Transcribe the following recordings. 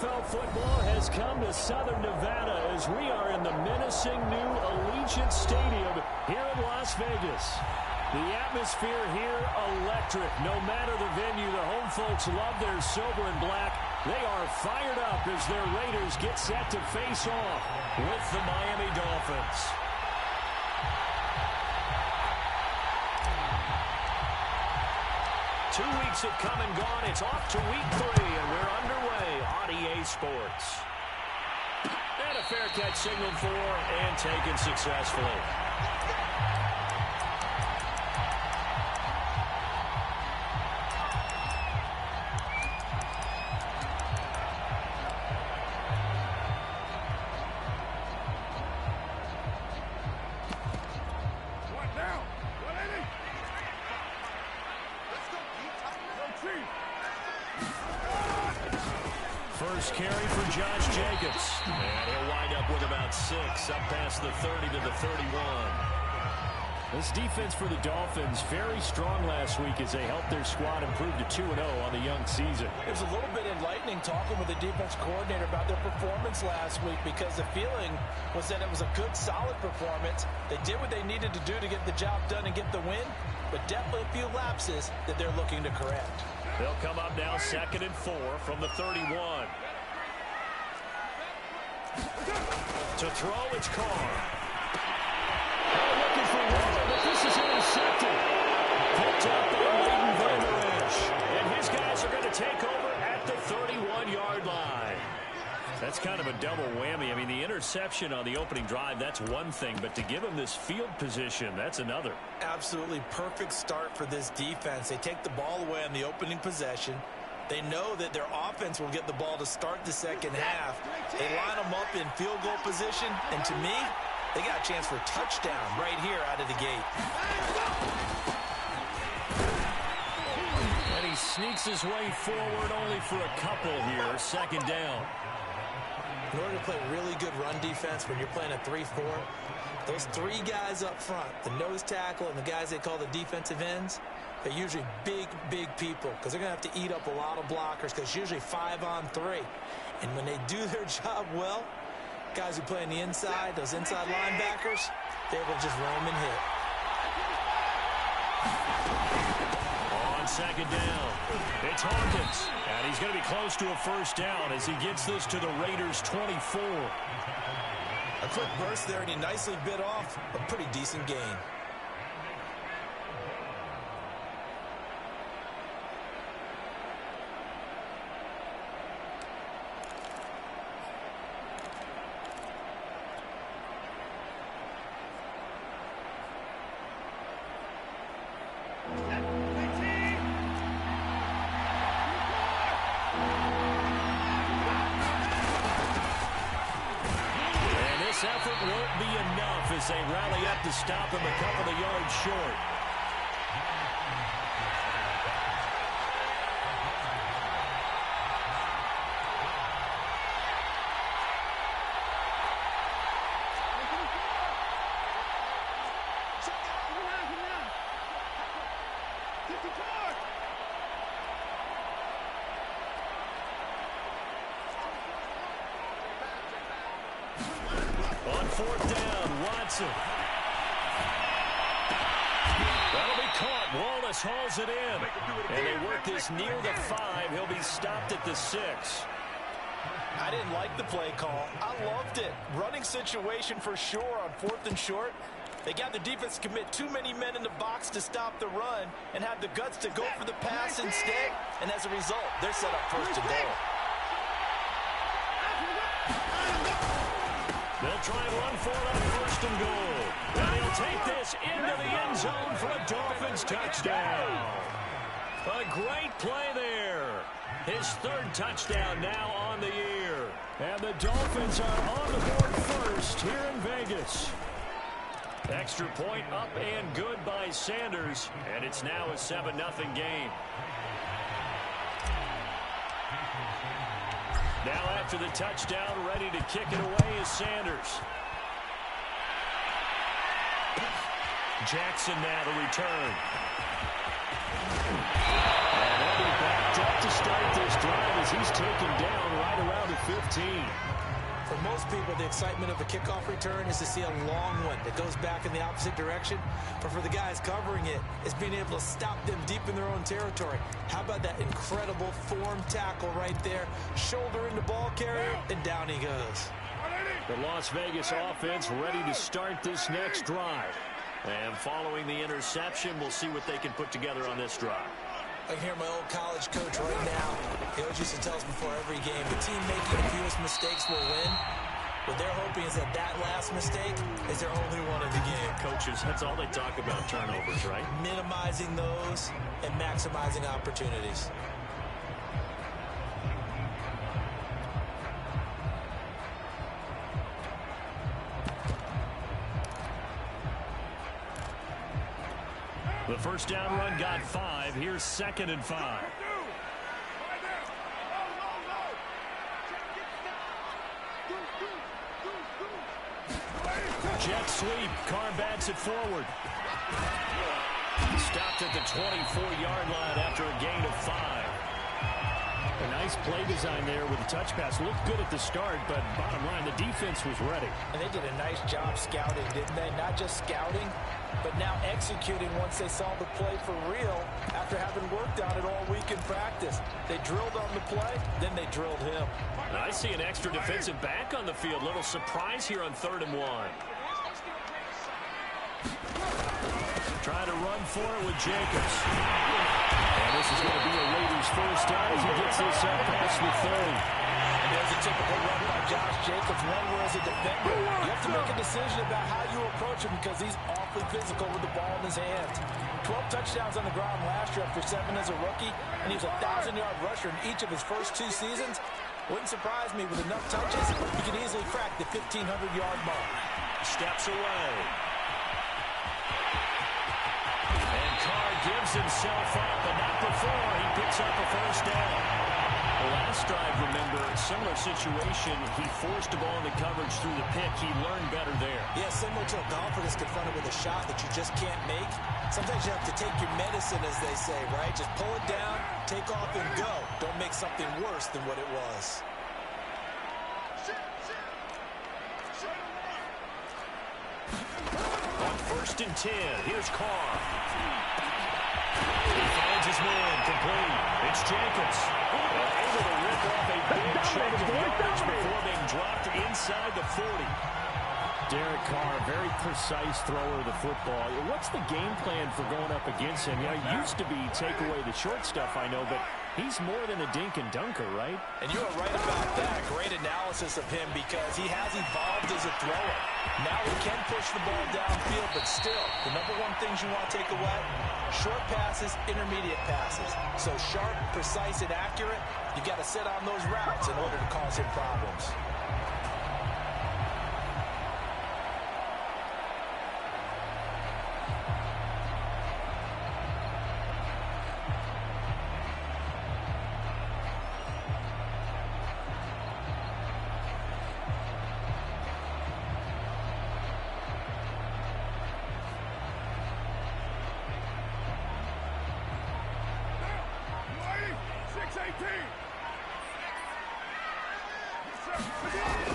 NFL football has come to Southern Nevada as we are in the menacing new Allegiant Stadium here in Las Vegas. The atmosphere here electric. No matter the venue, the home folks love their silver and black. They are fired up as their Raiders get set to face off with the Miami Dolphins. Two weeks have come and gone. It's off to week 3, and we're underway on EA Sports. And a fair catch signaled for and taken successfully. First carry for Josh Jacobs. And he'll wind up with about 6, up past the 30 to the 31. This defense for the Dolphins, very strong last week as they helped their squad improve to 2-0 on the young season. It was a little bit enlightening talking with the defense coordinator about their performance last week, because the feeling was that it was a good, solid performance. They did what they needed to do to get the job done and get the win, but definitely a few lapses that they're looking to correct. They'll come up now 2nd and 4 from the 31. To throw, it's Carr. Looking for Waller, but this is intercepted. Picked up by Leighton Vander Esch. And his guys are going to take over at the 31-yard line. That's kind of a double whammy. I mean, the interception on the opening drive, that's one thing. But to give him this field position, that's another. Absolutely perfect start for this defense. They take the ball away on the opening possession. They know that their offense will get the ball to start the second half. They line them up in field goal position. And to me, they got a chance for a touchdown right here out of the gate. And he sneaks his way forward only for a couple here. 2nd down. In order to play really good run defense when you're playing a 3-4, those 3 guys up front, the nose tackle and the guys they call the defensive ends, they're usually big, big people because they're going to have to eat up a lot of blockers because it's usually 5 on 3. And when they do their job well, guys who play on the inside, those inside linebackers, they're able to just roam and hit. On 2nd down, it's Hawkins. And he's going to be close to a 1st down as he gets this to the Raiders' 24. A quick burst there, and he nicely bit off a pretty decent gain. Effort won't be enough as they rally up to stop him a couple of yards short. On 4th down, Watson. That'll be caught. Wallace hauls it in. And they work this near the 5. He'll be stopped at the 6. I didn't like the play call. I loved it. Running situation for sure on 4th and short. They got the defense to commit too many men in the box to stop the run and have the guts to go for the pass instead. And as a result, they're set up 1st and goal. They'll try and run for it on 1st and goal. And he'll take this into the end zone for a Dolphins touchdown. A great play there. His 3rd touchdown now on the year. And the Dolphins are on the board first here in Vegas. Extra point up and good by Sanders. And it's now a 7-0 game. Now after the touchdown, ready to kick it away is Sanders. Jackson now to return. And they'll be backed up to start this drive as he's taken down right around the 15. For most people, the excitement of a kickoff return is to see a long one that goes back in the opposite direction. But for the guys covering it, it's being able to stop them deep in their own territory. How about that incredible form tackle right there? Shoulder in the ball carrier, and down he goes. The Las Vegas offense ready to start this next drive. And following the interception, we'll see what they can put together on this drive. I can hear my old college coach right now. He always used to tell us before every game, the team making the fewest mistakes will win. What they're hoping is that last mistake is their only one of the game. Coaches, that's all they talk about, turnovers, right? Minimizing those and maximizing opportunities. The first down run got 5. Here's 2nd and 5. Jet sweep. Carr bats it forward. Stopped at the 24-yard line after a gain of 5. A nice play design there with a touch pass. Looked good at the start, but bottom line, the defense was ready. And they did a nice job scouting, didn't they? Not just scouting, but now executing once they saw the play for real after having worked on it all week in practice. They drilled on the play, then they drilled him. I see an extra defensive back on the field. Little surprise here on 3rd and 1. Trying to run for it with Jacobs. And this is going to be a Raiders first down as he gets this up past the 30. And there's a typical run by Josh Jacobs. One where as a defender, you have to make a decision about how you approach him because he's awfully physical with the ball in his hands. 12 touchdowns on the ground last year after 7 as a rookie, and he was a 1,000-yard rusher in each of his first 2 seasons. Wouldn't surprise me with enough touches, he can easily crack the 1,500-yard mark. Steps away. And Carr gives himself up, but not before he picks up a first down. The last drive, remember, similar situation. He forced the ball in the coverage through the pick. He learned better there. Yeah, similar to a golfer that's confronted with a shot that you just can't make. Sometimes you have to take your medicine, as they say, right? Just pull it down, take off, and go. Don't make something worse than what it was. On 1st and 10, here's Carr. He finds his man, complete. It's Jacobs. Able to rip off a big chunk of yardage before being dropped inside the 40. Derek Carr, very precise thrower of the football. What's the game plan for going up against him? You know, it used to be take away the short stuff, I know, but he's more than a dink and dunker, right? And you are right about that. Great analysis of him because he has evolved as a thrower. Now he can push the ball downfield, but still, the number one things you want to take away, short passes, intermediate passes. So sharp, precise, and accurate, you got to sit on those routes in order to cause him problems.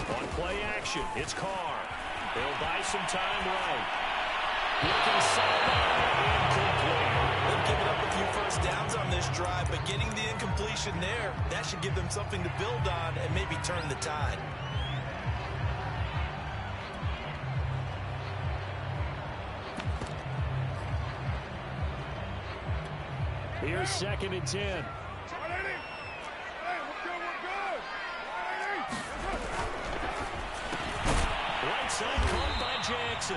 On play action, it's Carr. They'll buy some time right. Looking sideline, incomplete. They've given up a few first downs on this drive, but getting the incompletion there, that should give them something to build on and maybe turn the tide. Here's 2nd and 10. Right side caught by Jackson.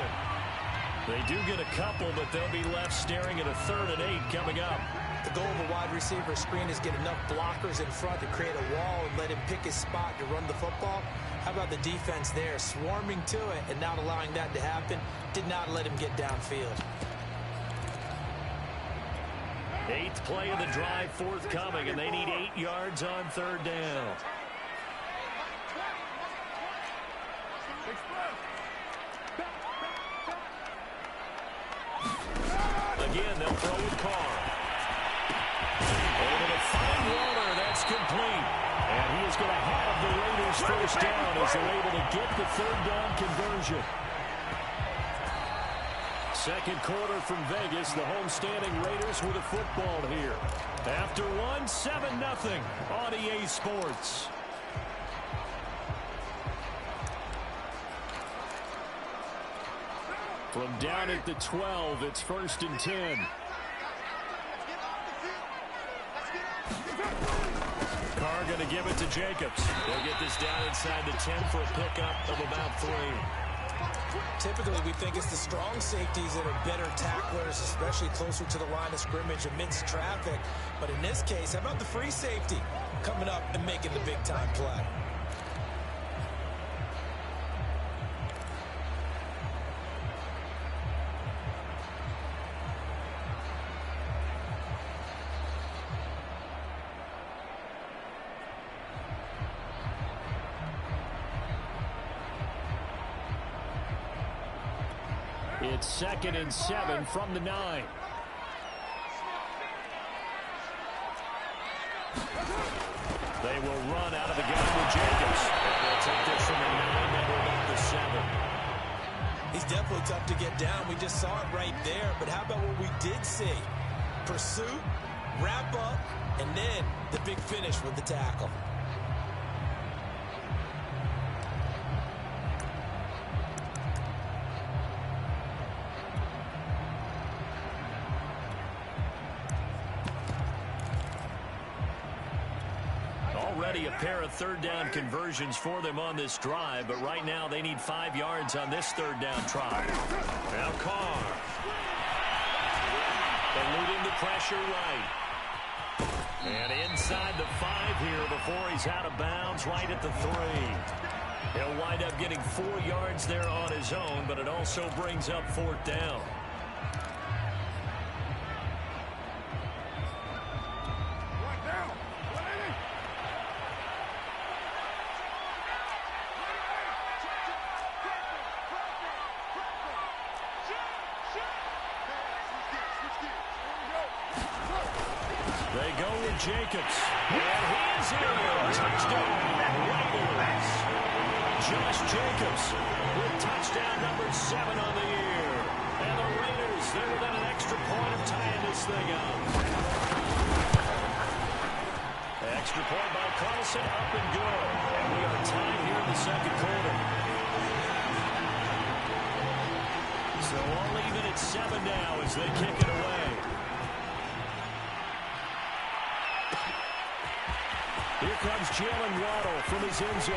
They do get a couple, but they'll be left staring at a 3rd and 8 coming up. The goal of a wide receiver screen is get enough blockers in front to create a wall and let him pick his spot to run the football. How about the defense there, swarming to it and not allowing that to happen? Did not let him get downfield. 8th play of the drive forthcoming, and they need 8 yards on 3rd down. Again, they'll throw with Carr. Able to find Warner. That's complete. going to have the Raiders first down as they're able to get the third down conversion. Second quarter from Vegas, the homestanding Raiders with a football here. After one, 7-0 on EA Sports. From down at the 12, it's 1st and 10. Carr going to give it to Jacobs. They'll get this down inside the 10 for a pickup of about 3. Typically, we think it's the strong safeties that are better tacklers, especially closer to the line of scrimmage amidst traffic. But in this case, how about the free safety coming up and making the big-time play? It's 2nd and 7 from the 9. They will run out of the gun with Jacobs. And they'll take this from the 9 and about the 7. He's definitely tough to get down. We just saw it right there. But how about what we did see? Pursuit, wrap up, and then the big finish with the tackle. Already a pair of third down conversions for them on this drive, but right now they need 5 yards on this third down try. Now Carr. Eluding the pressure right. And inside the 5 here before he's out of bounds right at the 3. He'll wind up getting 4 yards there on his own, but it also brings up 4th down. They go with Jacobs. And he is in. Touchdown, Raiders. Josh Jacobs with touchdown number 7 on the year. And the Raiders, they're within an extra point of tying this thing up. Extra point by Carlson, up and good. And we are tied here in the second quarter. So all even at 7 now as they kick it away. Here comes Jalen Waddle from his end zone.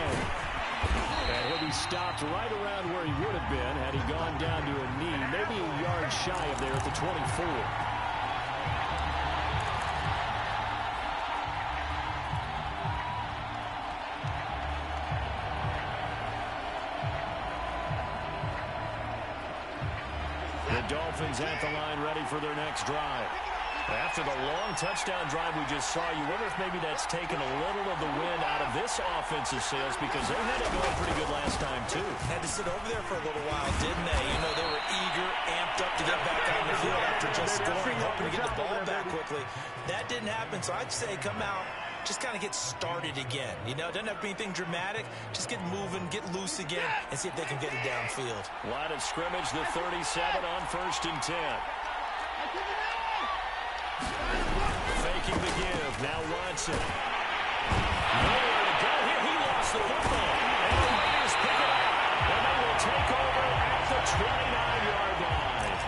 And he'll be stopped right around where he would have been had he gone down to a knee, maybe a yard shy of there at the 24. The Dolphins at the line ready for their next drive. After the long touchdown drive we just saw, you wonder if maybe that's taken a little of the wind out of this offensive sails because they had it going pretty good last time, too. Had to sit over there for a little while, didn't they? You know, they were eager, amped up to get back on the field after just scoring, hoping to get the ball back quickly. That didn't happen, so I'd say come out, just kind of get started again. You know, it doesn't have to be anything dramatic. Just get moving, get loose again, and see if they can get it downfield. Line of scrimmage, the 37 on 1st and 10. Faking the give. Now Watson. Nowhere to go here. He lost the football. And the Raiders pick it up. And they will take over at the 29-yard line.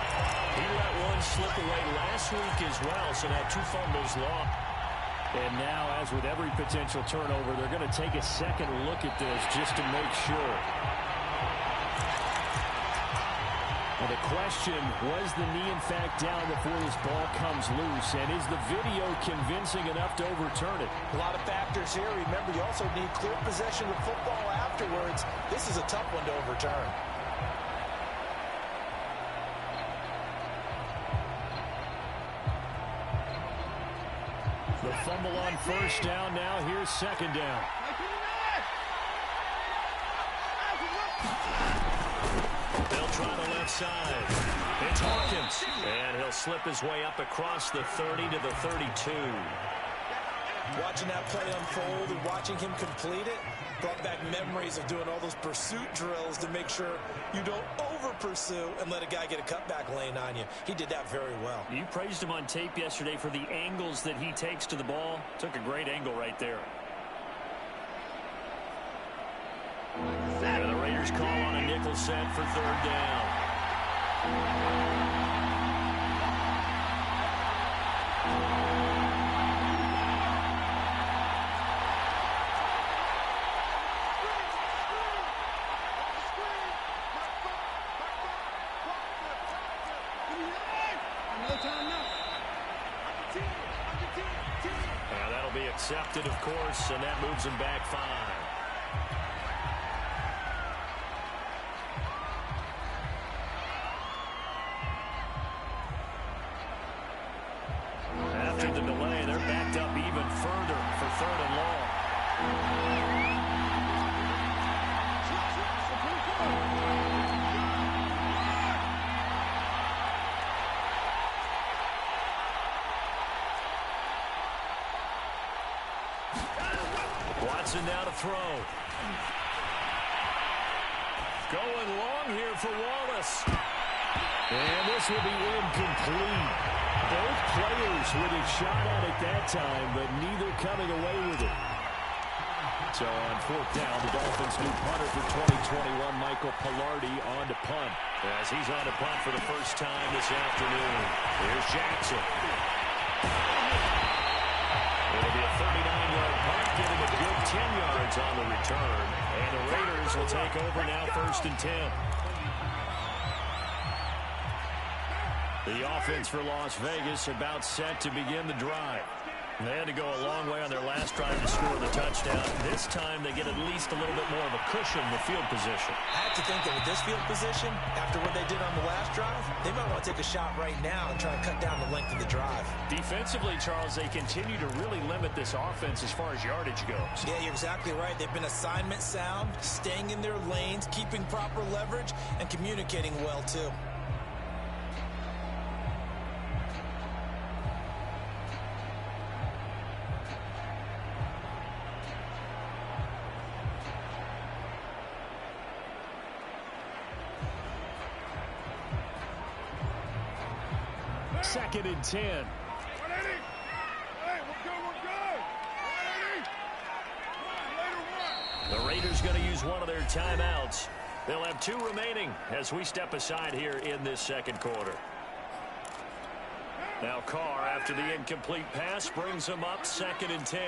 He let one slip away last week as well, so now 2 fumbles lost. And now, as with every potential turnover, they're going to take a second look at this just to make sure. Well, the question, was the knee in fact down before this ball comes loose? And is the video convincing enough to overturn it? A lot of factors here. Remember, you also need clear possession of football afterwards. This is a tough one to overturn. The fumble on 1st down. Now here's 2nd down. They'll try the left side. It's Hawkins. And he'll slip his way up across the 30 to the 32. Watching that play unfold and watching him complete it brought back memories of doing all those pursuit drills to make sure you don't over-pursue and let a guy get a cutback lane on you. He did that very well. You praised him on tape yesterday for the angles that he takes to the ball. Took a great angle right there. And the Raiders call on a nickel set for third down. And that'll be accepted, of course, and that moves him back 5. After the delay, they're backed up even further for 3rd and long. Watson now to throw. Going long here for Wallace. And this will be incomplete. Both players with a shot at it that time, but neither coming away with it. So on 4th down, the Dolphins' new punter for 2021, Michael Pilardi, on to punt. As he's on to punt for the first time this afternoon. Here's Jackson. It'll be a 39-yard punt, giving a good 10 yards on the return. And the Raiders will take over now 1st and 10. The offense for Las Vegas about set to begin the drive. They had to go a long way on their last drive to score the touchdown. This time they get at least a little bit more of a cushion in the field position. I have to think that with this field position, after what they did on the last drive, they might want to take a shot right now and try and cut down the length of the drive. Defensively, Charles, they continue to really limit this offense as far as yardage goes. Yeah, you're exactly right. They've been assignment sound, staying in their lanes, keeping proper leverage, and communicating well, too. Second and 10. The Raiders going to use one of their timeouts. They'll have 2 remaining as we step aside here in this second quarter. Now Carr, after the incomplete pass, brings them up 2nd and 10.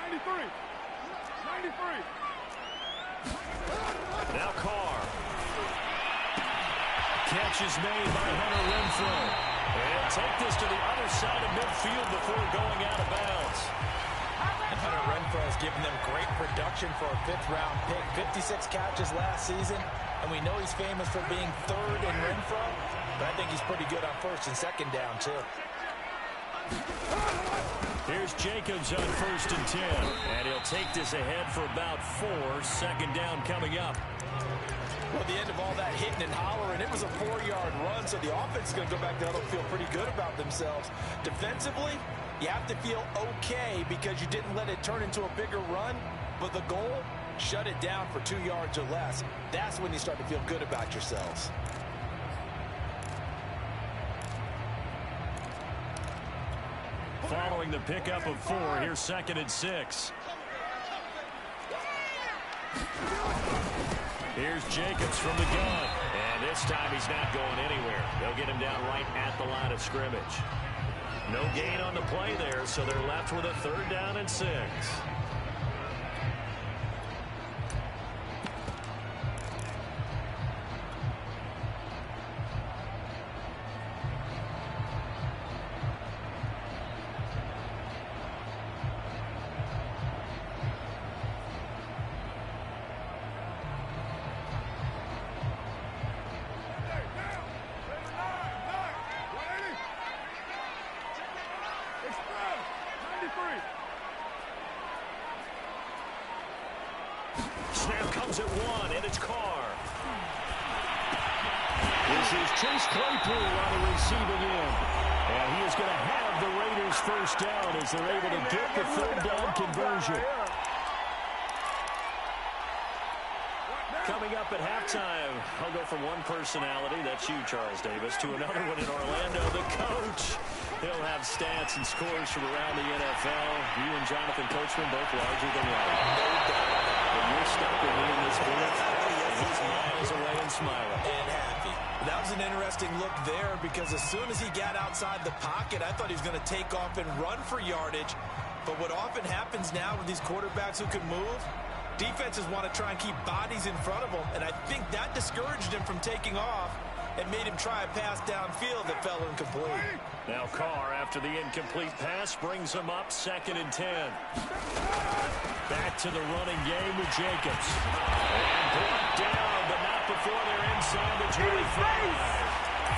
93. Now Carr. Catch is made by Hunter Renfrow. And take this to the other side of midfield before going out of bounds. And Hunter Renfrow has given them great production for a 5th-round pick. 56 catches last season. And we know he's famous for being 3rd in Renfrow. But I think he's pretty good on 1st and 2nd down, too. Here's Jacobs on 1st and 10. And he'll take this ahead for about 4. 2nd down coming up. Well, at the end of all that hitting and hollering, it was a 4-yard run, so the offense is going to go back there and feel pretty good about themselves. Defensively, you have to feel okay because you didn't let it turn into a bigger run, but the goal, shut it down for 2 yards or less. That's when you start to feel good about yourselves. Following the pickup of 4, here's 2nd and 6. Here's Jacobs from the gun. And this time he's not going anywhere. They'll get him down right at the line of scrimmage. No gain on the play there, so they're left with a 3rd down and 6. Snap comes at 1, and it's Carr. This is Chase Claypool on the receiving end. And he is going to have the Raiders first down as they're able to get the third down conversion. Coming up at halftime, I'll go from one personality, that's you, Charles Davis, to another one in Orlando, the coach. He'll have stats and scores from around the NFL. You and Jonathan Coachman both larger than life. When you're stuck with me in this booth, he's miles away and smiling. And happy. That was an interesting look there because as soon as he got outside the pocket, I thought he was going to take off and run for yardage. But what often happens now with these quarterbacks who can move, defenses want to try and keep bodies in front of him, and I think that discouraged him from taking off and made him try a pass downfield that fell incomplete. Now Carr, after the incomplete pass, brings him up 2nd and 10. Back to the running game with Jacobs. And brought down, but not before they're inside the 25.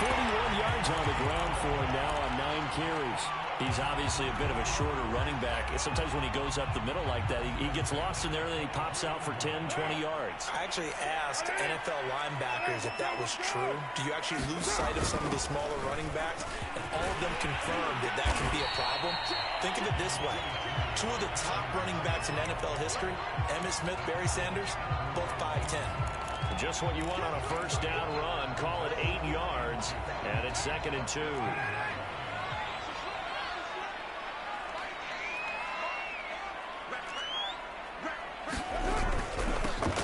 41 yards on the ground for him now on 9 carries. He's obviously a bit of a shorter running back. Sometimes when he goes up the middle like that, he gets lost in there and then he pops out for 10, 20 yards. I actually asked NFL linebackers if that was true. Do you actually lose sight of some of the smaller running backs? And all of them confirmed that that can be a problem. Think of it this way. 2 of the top running backs in NFL history, Emmitt Smith, Barry Sanders, both 5'10". Just what you want on a first down run. Call it 8 yards, and it's 2nd and 2.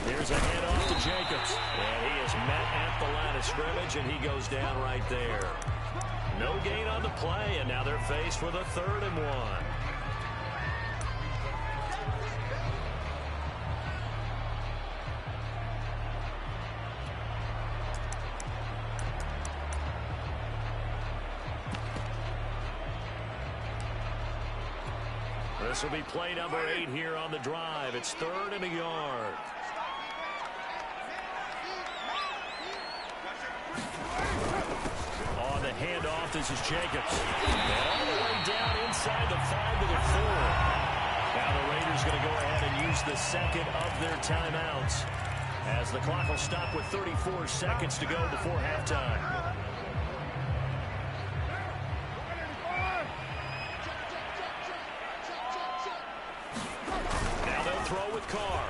Here's a handoff to Jacobs. And he is met at the line of scrimmage, and he goes down right there. No gain on the play, and now they're faced with a 3rd and 1. This will be play number 8 here on the drive. It's 3rd and a yard. On the handoff, this is Jacobs. And all the way down inside the 5 to the 4. Now the Raiders going to go ahead and use the 2nd of their timeouts as the clock will stop with 34 seconds to go before halftime. Throw with Carr.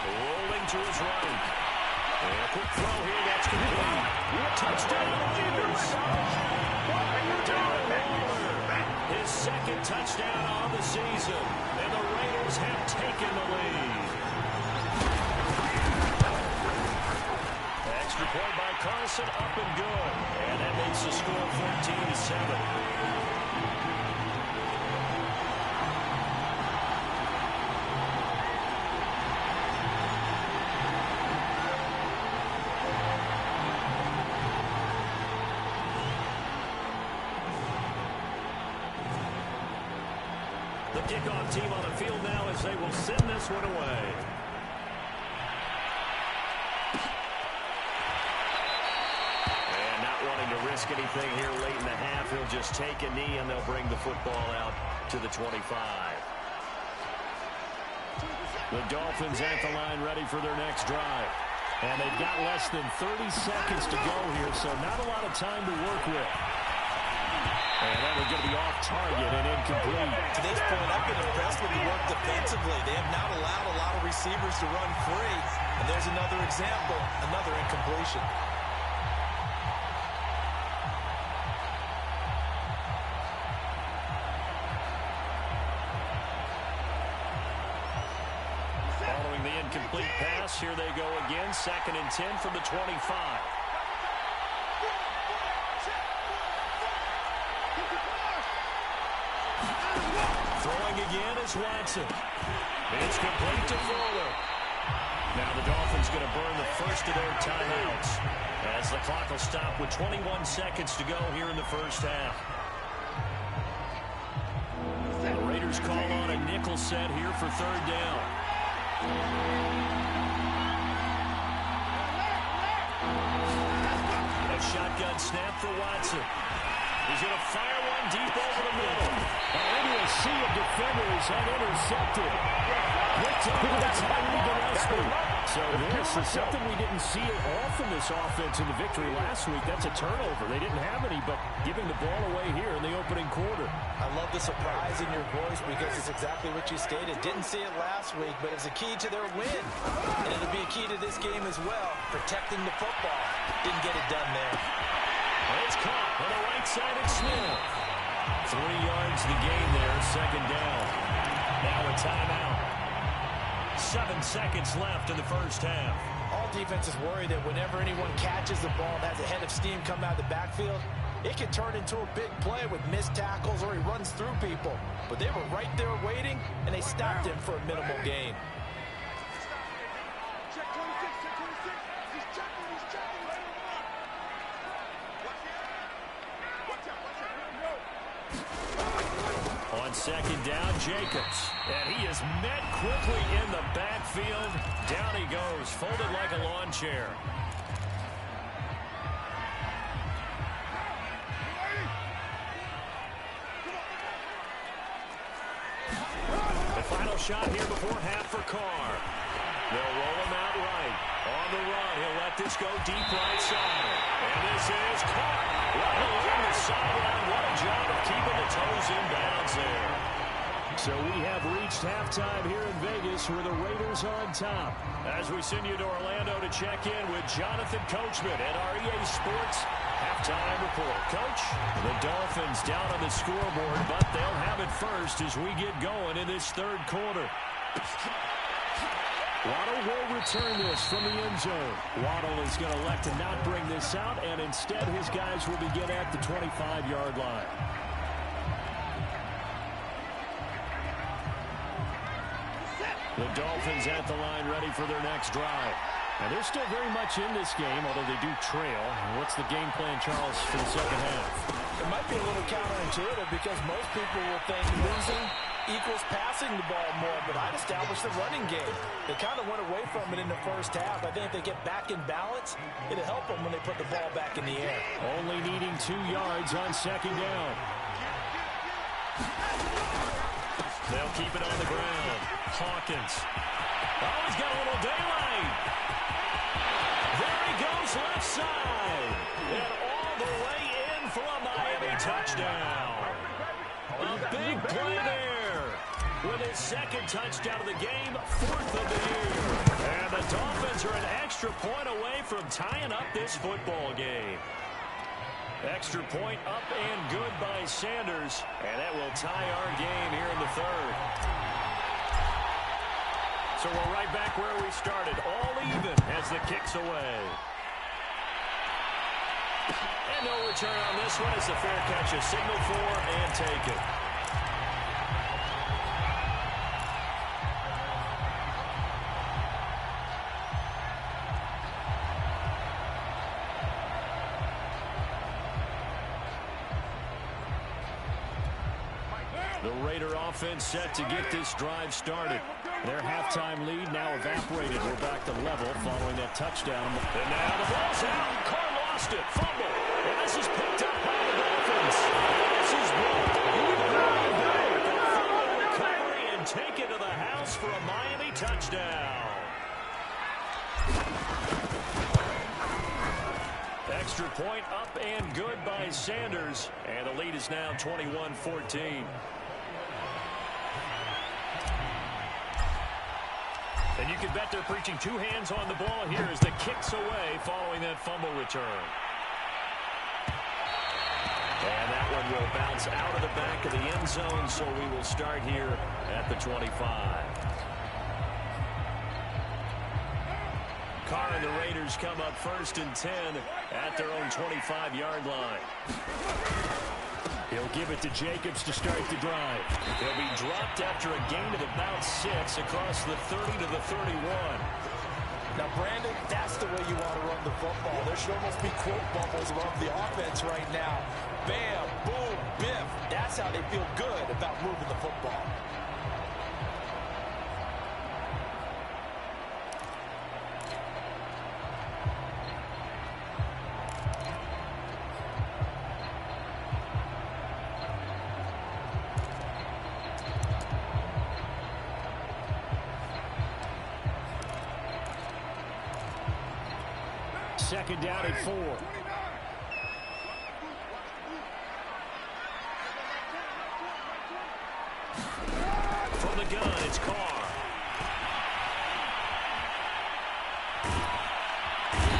Rolling to his right. And a quick throw here. That's complete. Touchdown, Raiders. Darren Waller. His 2nd touchdown on the season. And the Raiders have taken the lead. Extra point by Carson, up and good. And that makes the score 14-7. The kickoff team on the field now as they will send this one away. And not wanting to risk anything here late in the half, he'll just take a knee and they'll bring the football out to the 25. The Dolphins at the line ready for their next drive. And they've got less than 30 seconds to go here, so not a lot of time to work with. And that will get the off target and incomplete. To this point, I've been impressed with the work defensively. They have not allowed a lot of receivers to run free. And there's another example, another incompletion. Following the incomplete pass, here they go again. 2nd and 10 from the 25. Throwing again is Watson. It's complete to Fuller. Now the Dolphins going to burn the first of their timeouts as the clock will stop with 21 seconds to go here in the first half. The Raiders call on a nickel set here for 3rd down. A shotgun snap for Watson. He's going to fire one deep over the middle. Into a sea of defenders have intercepted. Picked up by Tyree Gillespie. So this is something we didn't see at all from this offense in the victory last week. That's a turnover. They didn't have any, but giving the ball away here in the opening quarter. I love the surprise in your voice because it's exactly what you stated. Didn't see it last week, but it's a key to their win. And it'll be a key to this game as well, protecting the football. Didn't get it done there. It's caught on the right side of Smith. 3 yards the gain there, second down. Now a timeout. 7 seconds left in the first half. All defenses worry that whenever anyone catches the ball and has a head of steam come out of the backfield, it can turn into a big play with missed tackles or he runs through people. But they were right there waiting, and they stopped him for a minimal gain. On second down, Jacobs. And he is met quickly in the backfield. Down he goes, folded like a lawn chair. The final shot here before half for Carr. They'll roll him out right. On the run, he'll let this go deep right side. And this is caught right along the sideline. What a job of keeping the toes in bounds there. So we have reached halftime here in Vegas with the Raiders on top. As we send you to Orlando to check in with Jonathan Coachman at our EA Sports halftime report. Coach, the Dolphins down on the scoreboard, but they'll have it first as we get going in this third quarter. Waddle will return this from the end zone. Waddle is going to elect to not bring this out, and instead his guys will begin at the 25-yard line. The Dolphins at the line ready for their next drive. And they're still very much in this game, although they do trail. What's the game plan, Charles, for the second half? It might be a little counterintuitive because most people will think losing equals passing the ball more, but I'd establish the running game. They kind of went away from it in the first half. I think if they get back in balance, it'll help them when they put the ball back in the air. Only needing 2 yards on second down. They'll keep it on the ground. Hawkins. Oh, he's got a little daylight. There he goes left side. And all the way in for a Miami touchdown. A big play there. With his second touchdown of the game, 4th of the year. And the Dolphins are an extra point away from tying up this football game. Extra point up and good by Sanders. And that will tie our game here in the third. So we're right back where we started. All even as the kick's away. And no return on this one as the fair catch is signaled for and taken. The Raider offense set to get this drive started. Their halftime lead now evaporated. We're back to level following that touchdown. And now the ball's out. Carr lost it. Fumble. And this is picked up by the Dolphins. This is blocked. The fumble recovery and take it to the house for a Miami touchdown. Extra point up and good by Sanders. And the lead is now 21-14. And you can bet they're preaching 2 hands on the ball here as the kick's away following that fumble return. And that one will bounce out of the back of the end zone, so we will start here at the 25. Carr and the Raiders come up 1st and 10 at their own 25-yard line. He'll give it to Jacobs to start the drive. He'll be dropped after a gain of about 6 across the 30 to the 31. Now, Brandon, that's the way you want to run the football. There should almost be quote bubbles above the offense right now. Bam, boom, biff. That's how they feel good about moving the football. second down and 4. From the gun, it's Carr.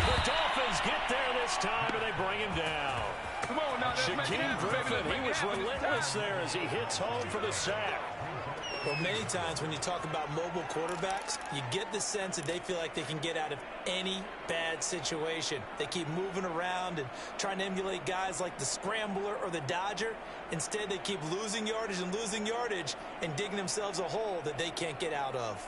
The Dolphins get there this time, and they bring him down. Come on now, Shaquille Griffin, he was relentless there as he hits home for the sack. Well, many times when you talk about mobile quarterbacks, you get the sense that they feel like they can get out of any bad situation. They keep moving around and trying to emulate guys like the Scrambler or the Dodger. Instead, they keep losing yardage and digging themselves a hole that they can't get out of.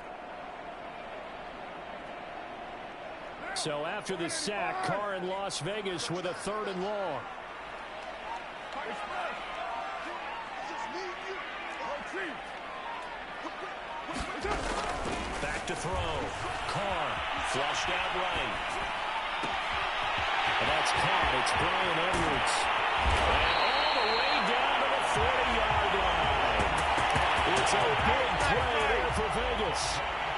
So after the sack, Carr in Las Vegas with a 3rd and long. Back to throw. Carr flushed out right. And that's caught. It's Brian Edwards. And all the way down to the 40-yard line. It's a big play there for Vegas.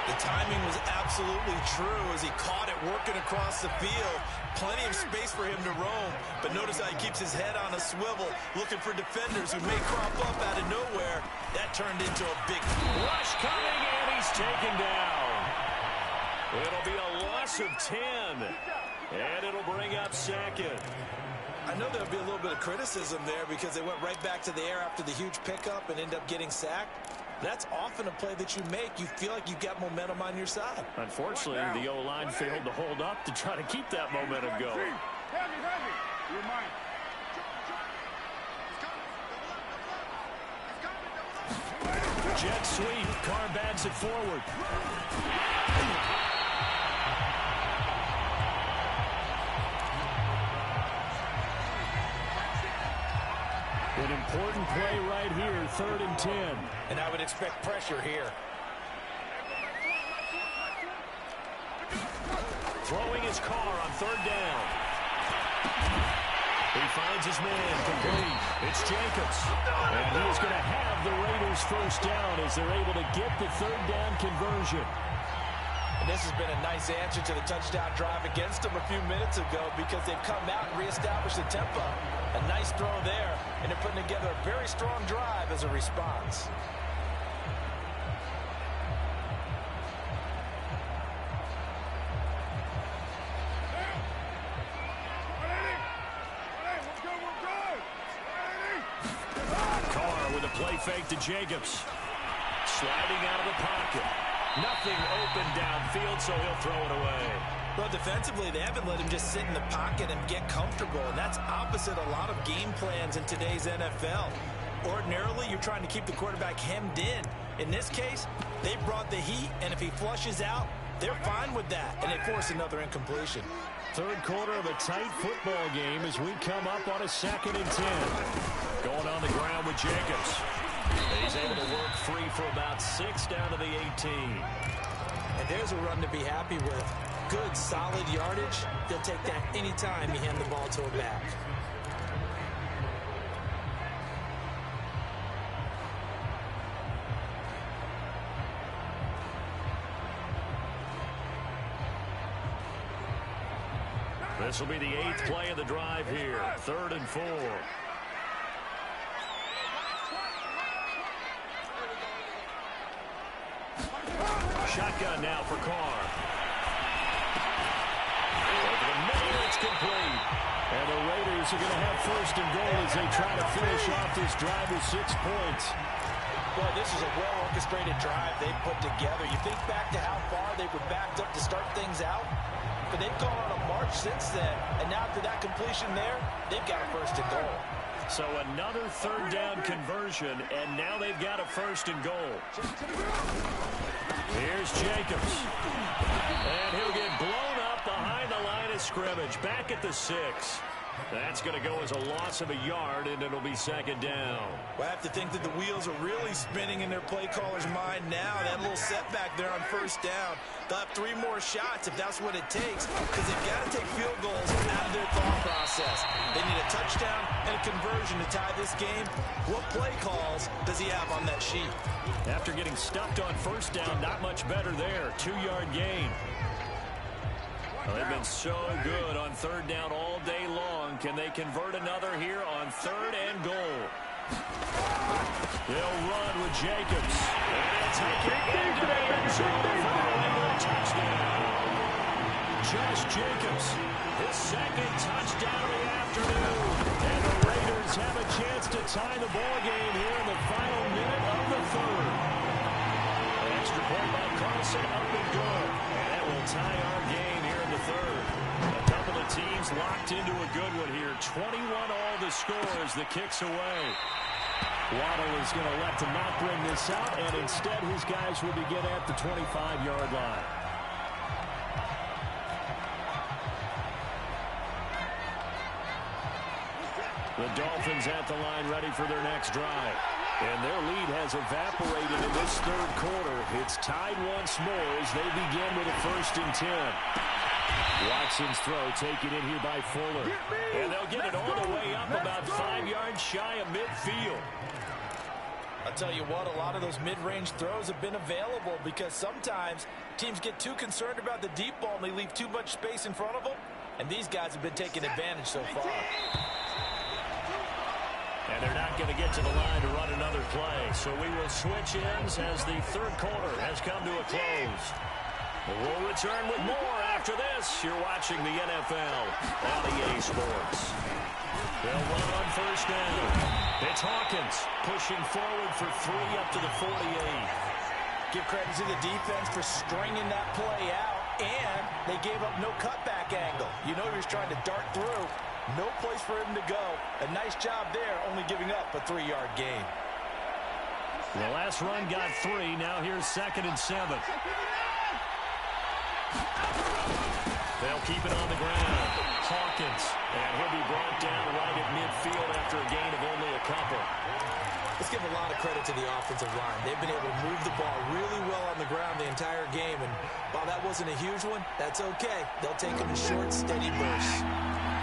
The timing was absolutely true as he caught it working across the field. Plenty of space for him to roam. But notice how he keeps his head on a swivel, looking for defenders who may crop up out of nowhere. That turned into a big rush coming, and he's taken down. It'll be a loss of 10. And it'll bring up 2nd. I know there'll be a little bit of criticism there because they went right back to the air after the huge pickup and ended up getting sacked. That's often a play that you make. You feel like you've got momentum on your side. Unfortunately, the O-line failed to hold up to try to keep that momentum going. Jet sweep. Carr bats it forward. An important play right here, 3rd and 10. And I would expect pressure here. Throwing his Carr on 3rd down. He finds his man complete. It's Jacobs. And he is going to have the Raiders 1st down as they're able to get the 3rd down conversion. And this has been a nice answer to the touchdown drive against them a few minutes ago because they've come out and reestablished the tempo. A nice throw there, and they're putting together a very strong drive as a response. Carr with a play fake to Jacobs. Sliding out of the pocket. Nothing open downfield, so he'll throw it away. Well, defensively, they haven't let him just sit in the pocket and get comfortable, and that's opposite a lot of game plans in today's NFL. Ordinarily, you're trying to keep the quarterback hemmed in. In this case, they brought the heat, and if he flushes out, they're fine with that, and they force another incompletion. 3rd quarter of a tight football game as we come up on a 2nd and 10. Going on the ground with Jacobs. He's able to work free for about 6 down to the 18. And there's a run to be happy with. Good, solid yardage. They'll take that anytime you hand the ball to a back. This will be the 8th play of the drive here. 3rd and 4. Shotgun now for Carr. Over the middle, it's complete. And the Raiders are going to have 1st and goal as they try to finish off this drive with 6 points. Well, this is a well-orchestrated drive they put together. You think back to how far they were backed up to start things out, but they've gone on a march since then. And now after that completion there, they've got a 1st and goal. So another 3rd down conversion, and now they've got a 1st and goal. Here's Jacobs. And he'll get blown up behind the line of scrimmage. Back at the 6. That's going to go as a loss of a yard, and it'll be 2nd down. Well, I have to think that the wheels are really spinning in their play caller's mind now. That little setback there on 1st down. They'll have 3 more shots if that's what it takes, because they've got to take field goals out of their thought process. They need a touchdown and a conversion to tie this game. What play calls does he have on that sheet? After getting stuffed on 1st down, not much better there. 2-yard gain. Well, they've been so good on third down all day long. Can they convert another here on third and goal? They'll run with Jacobs. And they'll take it into the end zone for a touchdown. Josh Jacobs, his second touchdown of the afternoon. And the Raiders have a chance to tie the ball game here in the final minute of the third. An extra point by Carlson, up and good. And that will tie our game here in the third. A couple of teams locked into a good one here. 21 all the score as the kick's away. Waddle is going to elect to not bring this out, and instead his guys will begin at the 25-yard line. The Dolphins at the line ready for their next drive. And their lead has evaporated in this third quarter. It's tied once more as they begin with a 1st and 10. Watson's throw taken in here by Fuller. And they'll get it all the way up about 5 yards shy of midfield. I'll tell you what, a lot of those mid-range throws have been available because sometimes teams get too concerned about the deep ball and they leave too much space in front of them. And these guys have been taking advantage so far. And they're not going to get to the line to run another play. So we will switch ends as the third quarter has come to a close. We'll return with more after this. You're watching the NFL on EA Sports. They'll run on 1st down. It's Hawkins pushing forward for 3 up to the 48. Give credit to the defense for stringing that play out, and they gave up no cutback angle. You know he was trying to dart through. No place for him to go. A nice job there, only giving up a 3-yard gain. The last run got 3. Now here's 2nd and 7. They'll keep it on the ground. Hawkins, and he'll be brought down right at midfield after a gain of only a couple. Let's give a lot of credit to the offensive line. They've been able to move the ball really well on the ground the entire game, and while that wasn't a huge one, that's okay. They'll take them in short, steady bursts.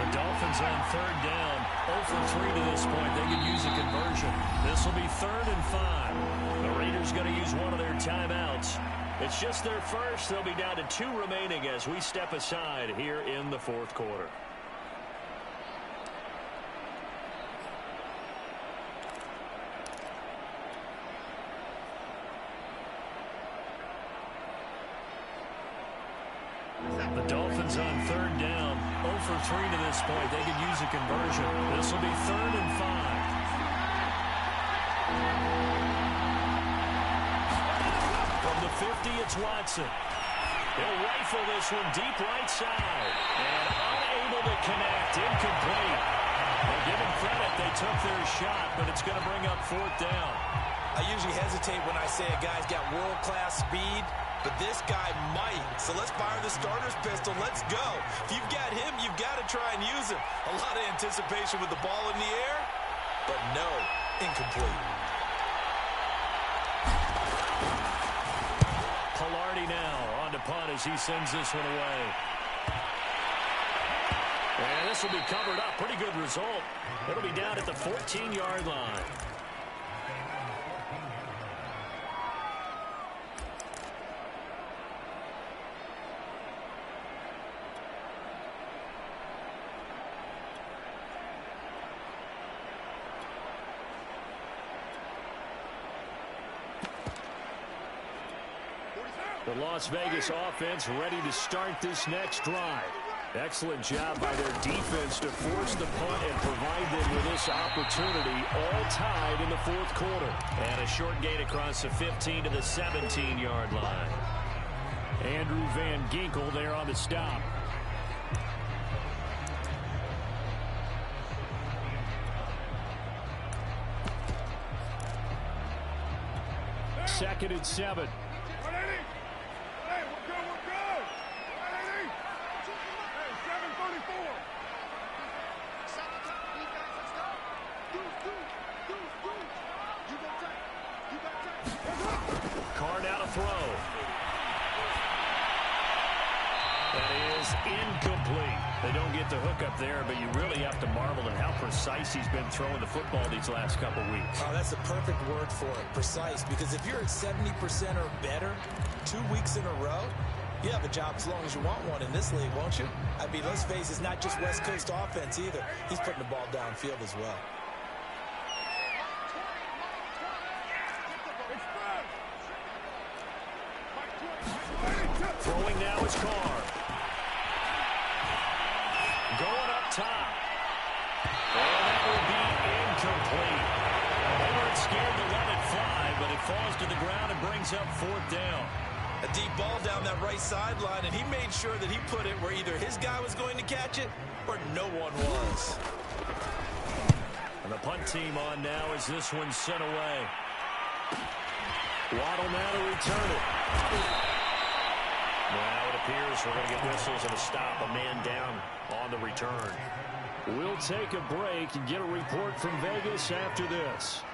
The Dolphins on 3rd down, 0 for 3 to this point. They could use a conversion. This will be 3rd and 5. The Raiders going to use one of their timeouts. It's just their first. They'll be down to 2 remaining as we step aside here in the 4th quarter. The Dolphins on 3rd down, 0 for 3 to this point. They could use a conversion. This will be 3rd and 5. From the 50, it's Watson. He'll rifle this one deep right side. And unable to connect, incomplete. Well, give them credit, they took their shot, but it's going to bring up 4th down. I usually hesitate when I say a guy's got world-class speed, but this guy might. So let's fire the starter's pistol. Let's go. If you've got him, you've got to try and use him. A lot of anticipation with the ball in the air, but no, incomplete. Pilardi now on to punt as he sends this one away. And this will be covered up. Pretty good result. It'll be down at the 14-yard line. The Las Vegas offense ready to start this next drive. Excellent job by their defense to force the punt and provide them with this opportunity, all tied in the 4th quarter. And a short gain across the 15 to the 17-yard line. Andrew Van Ginkel there on the stop. Second and 7. Carr now to throw. That is incomplete. They don't get the hook up there, but you really have to marvel at how precise he's been throwing the football these last couple weeks. Oh, that's a perfect word for it, precise, because if you're at 70% or better 2 weeks in a row, You have a job as long as you want one in this league, won't you? I mean, let's face it, it's not just West Coast offense either. He's putting the ball downfield as well. Throwing now is Carr. Going up top. And that will be incomplete. They weren't scared to let it fly, but it falls to the ground and brings up 4th down. A deep ball down that right sideline, and he made sure that he put it where either his guy was going to catch it or no one was. And the punt team on now as this one's sent away. Waddle now to return it. Now it appears we're going to get whistles and a stop. A man down on the return. We'll take a break and get a report from Vegas after this.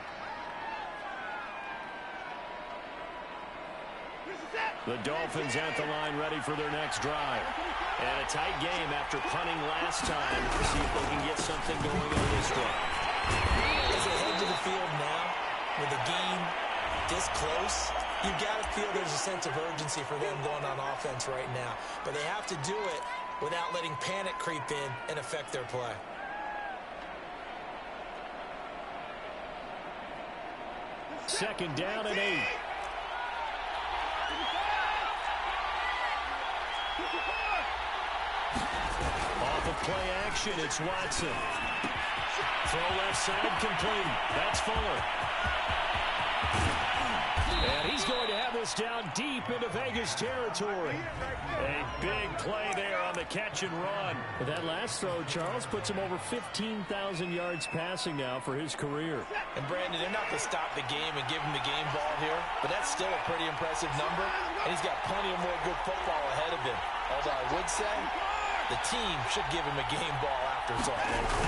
The Dolphins at the line ready for their next drive. And a tight game after punting last time to see if they can get something going on this drive. As they head to the field now, with the game this close, you've got to feel there's a sense of urgency for them going on offense right now. But they have to do it without letting panic creep in and affect their play. Second down and 8. Off of play action, it's Watson. Throw left side complete. That's Fuller. And he's going to have this down deep into Vegas territory. A big play there on the catch and run. But that last throw, Charles, puts him over 15,000 yards passing now for his career. And Brandon, they're not going to stop the game and give him the game ball here, but that's still a pretty impressive number, and he's got plenty of more good football ahead of him. Although I would say the team should give him a game ball after it's all over.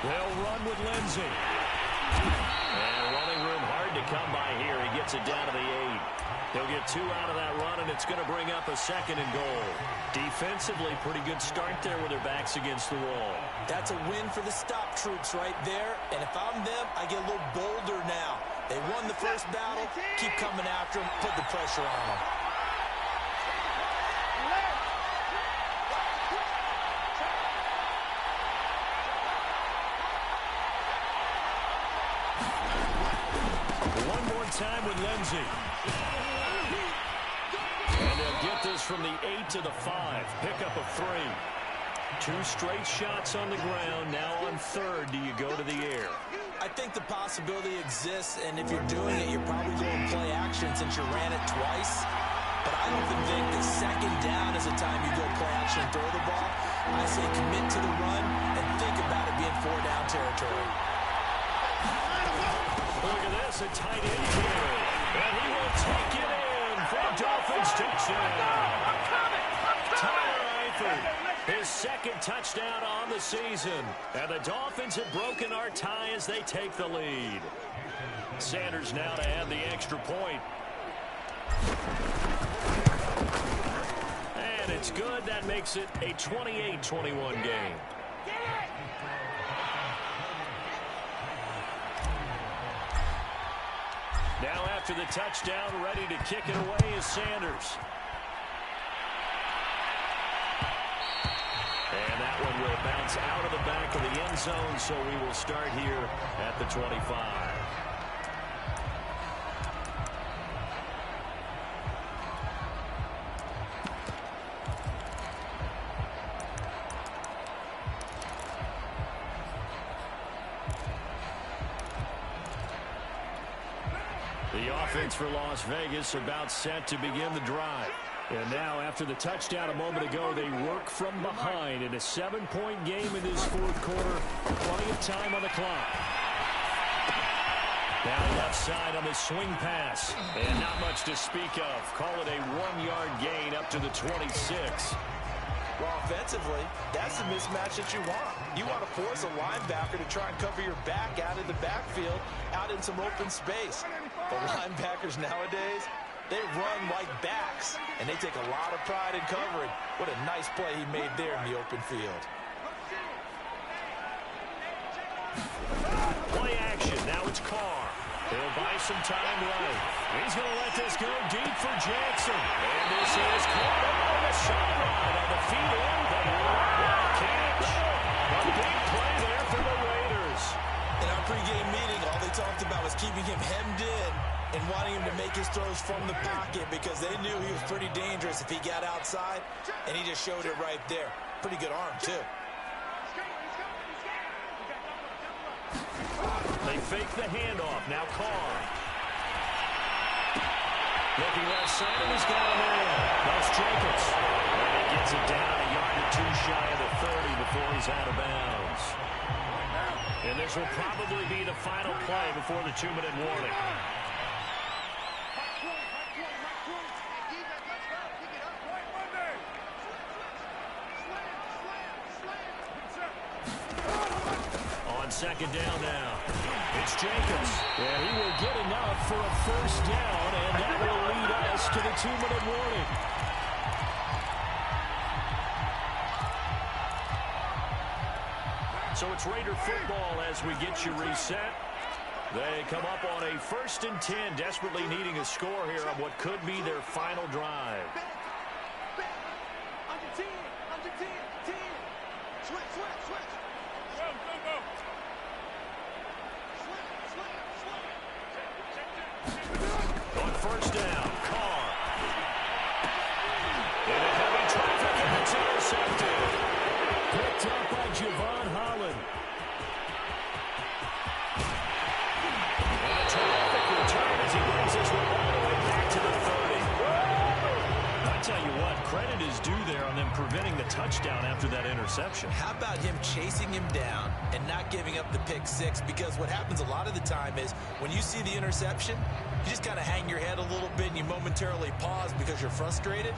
They'll run with Lindsey. And running room hard to come by here. He gets it down to the 8. He'll get 2 out of that run, and it's going to bring up a 2nd and goal. Defensively, pretty good start there with their backs against the wall. That's a win for the stop troops right there, and if I'm them, I get a little bolder now. They won the first battle, keep coming after them, put the pressure on them. One more time with Lindsey. And they'll get this from the 8 to the 5. Pick up a 3. 2 straight shots on the ground. Now on 3rd, do you go to the air? I think the possibility exists, and if you're doing it, you're probably going play action since you ran it twice. But I often think that 2nd down is the time you go play action and throw the ball. I say commit to the run and think about it being 4-down territory. Look at this, a tight end here. And he will take it in for a Dolphins touchdown. Tyler Eifert, his 2nd touchdown on the season. And the Dolphins have broken our tie as they take the lead. Sanders now to add the extra point. And it's good. That makes it a 28-21 game. Now after the touchdown, ready to kick it away is Sanders. And that one will bounce out of the back of the end zone, so we will start here at the 25. The offense for Las Vegas about set to begin the drive. And now, after the touchdown a moment ago, they work from behind in a 7-point game in this 4th quarter. Plenty of time on the clock. Down left side on the swing pass. And not much to speak of. Call it a 1-yard gain up to the 26. Well, offensively, that's the mismatch that you want. You want to force a linebacker to try and cover your back out in the backfield, out in some open space. The linebackers nowadays, they run like backs, and they take a lot of pride in covering. What a nice play he made there in the open field. Play action. Now it's Carr. He'll buy some time right. He's going to let this go deep for Jackson. And this is caught on the sideline on the feet in. What a catch. A big play there for the Raiders. In our pregame meeting, all they talked about was keeping him hemmed in and wanting him to make his throws from the pocket because they knew he was pretty dangerous if he got outside, and he just showed it right there. Pretty good arm, too. They fake the handoff. Now Carr. Looking left side, and he's got a man. That's Jacobs. And he gets it down a yard or two shy of the 30 before he's out of bounds. And this will probably be the final play before the 2-minute warning. Second down now. It's Jacobs. And he will get enough for a first down, and that will lead us to the 2-minute warning. So it's Raider football as we get you reset. They come up on a 1st and 10, desperately needing a score here on what could be their final drive. Under 10. Switch. Go. On first down, Carr. In a heavy traffic, and it's intercepted. Picked up by Javon Holland. And a terrific return as he brings this one all the way back to the 30. I tell you what, credit is due there on them preventing the touchdown after that interception. How about him chasing him down and not giving up the pick six? Because what happens a lot of the time is when you see the interception, you just kind of hang your head a little bit and you momentarily pause because you're frustrated.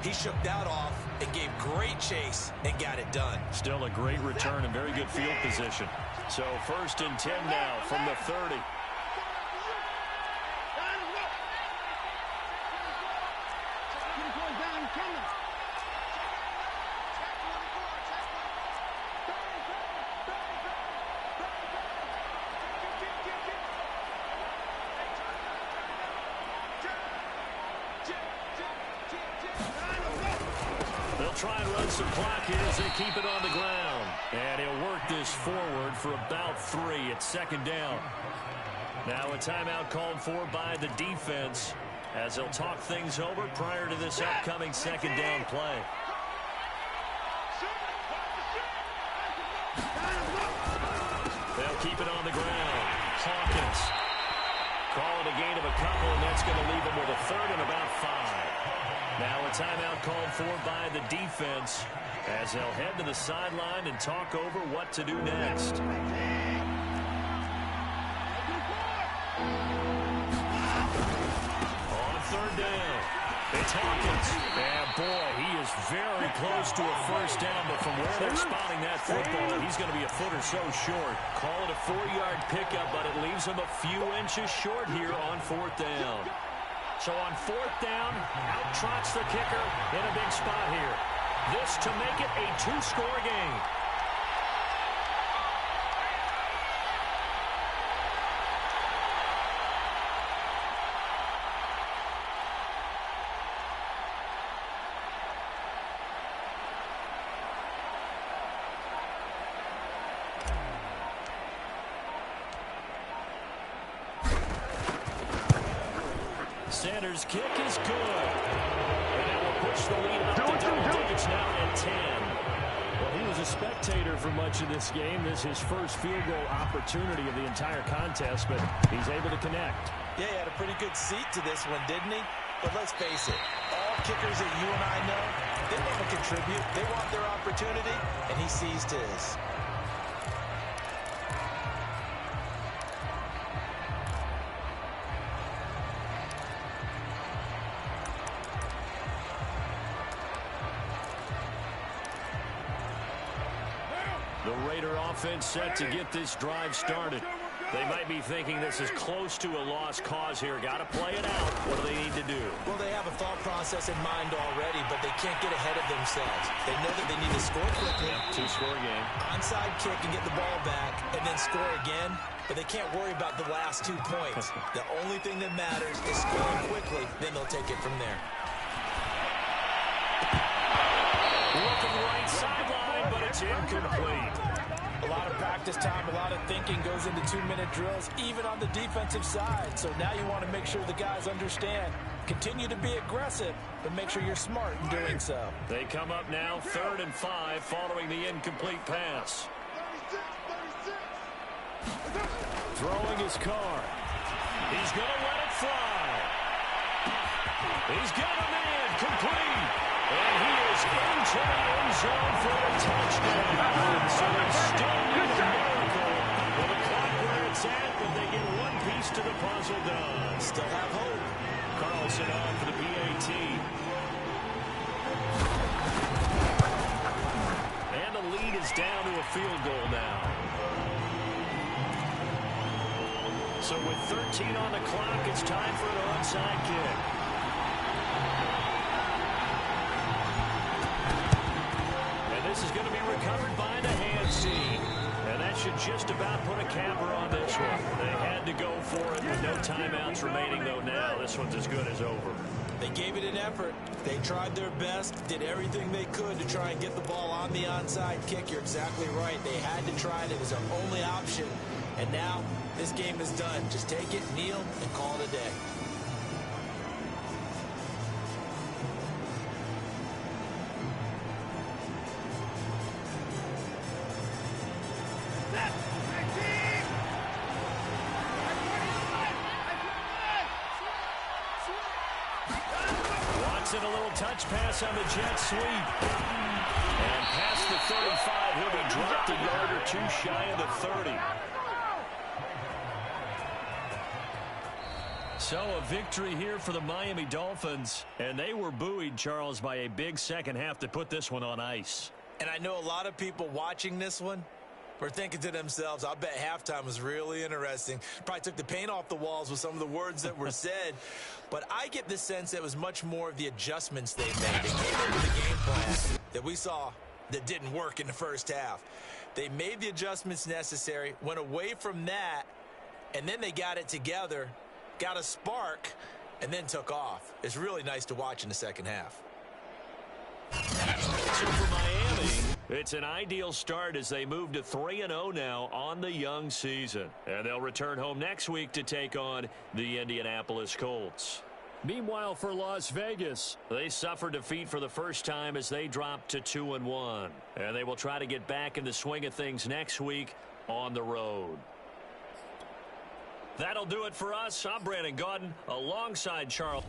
He shook that off and gave great chase and got it done. Still a great return and very good field position. So 1st and 10 now from the 30. They'll try and run some clock here as they keep it on the ground. And he'll work this forward for about 3 at 2nd down. Now a timeout called for by the defense as they'll talk things over prior to this upcoming 2nd down play. They'll keep it on the ground. Hawkins. Call it a gain of a couple, and that's going to leave them with a 3rd and about 5. Now a timeout called for by the defense as they'll head to the sideline and talk over what to do next. On 3rd down, it's Hawkins. And boy, he is very close to a first down, but from where they're spotting that football, he's going to be a foot or so short. Call it a 4-yard pickup, but it leaves him a few inches short here on 4th down. So on 4th down, out trots the kicker in a big spot here. This to make it a 2-score game. Sanders' kick is good. And it will push the lead up to double digits now at 10. Well, he was a spectator for much of this game. This is his first field goal opportunity of the entire contest, but he's able to connect. Yeah, he had a pretty good seat to this one, didn't he? But let's face it, all kickers that you and I know, they want to contribute. They want their opportunity, and he seized his. The Raider offense set to get this drive started. They might be thinking this is close to a lost cause here. Got to play it out. What do they need to do? Well, they have a thought process in mind already, but they can't get ahead of themselves. They know that they need to score quickly. Yep, two-score game. Onside kick and get the ball back, and then score again. But they can't worry about the last 2 points. The only thing that matters is scoring quickly. Then they'll take it from there. Looking right sideline, but it's incomplete. A lot of practice time, a lot of thinking goes into 2-minute drills, even on the defensive side. So now you want to make sure the guys understand. Continue to be aggressive, but make sure you're smart in doing so. They come up now 3rd and 5 following the incomplete pass. Throwing his car. He's going to let it fly. He's got a man complete. And he is into the end zone for a touchdown. So they still need a miracle. With the clock where it's at, but they get one piece to the puzzle done. Still have hope. Carlson on for the PAT. And the lead is down to a field goal now. So with 13 on the clock, it's time for an onside kick. And this is going to be recovered by the hands team. And that should just about put a capper on this one. They had to go for it with no timeouts remaining, though now this one's as good as over. They gave it an effort. They tried their best, did everything they could to try and get the ball on the onside kick. You're exactly right. They had to try it. It was their only option. And now this game is done. Just take it, kneel, and call it a day. Watson, a little touch pass on the jet sweep. And past the 35, he'll be dropped a yard or two shy of the 30. So a victory here for the Miami Dolphins. And they were buoyed, Charles, by a big second half to put this one on ice. And I know a lot of people watching this one were thinking to themselves, I bet halftime was really interesting. Probably took the paint off the walls with some of the words that were said. But I get the sense that it was much more of the adjustments they made. They came up with a game plan that we saw that didn't work in the first half. They made the adjustments necessary, went away from that, and then they got it together, got a spark, and then took off. It's really nice to watch in the second half. So for Miami, it's an ideal start as they move to 3-0 now on the young season. And they'll return home next week to take on the Indianapolis Colts. Meanwhile, for Las Vegas, they suffered defeat for the first time as they dropped to 2-1. And they will try to get back in the swing of things next week on the road. That'll do it for us. I'm Brandon Gaudin alongside Charles.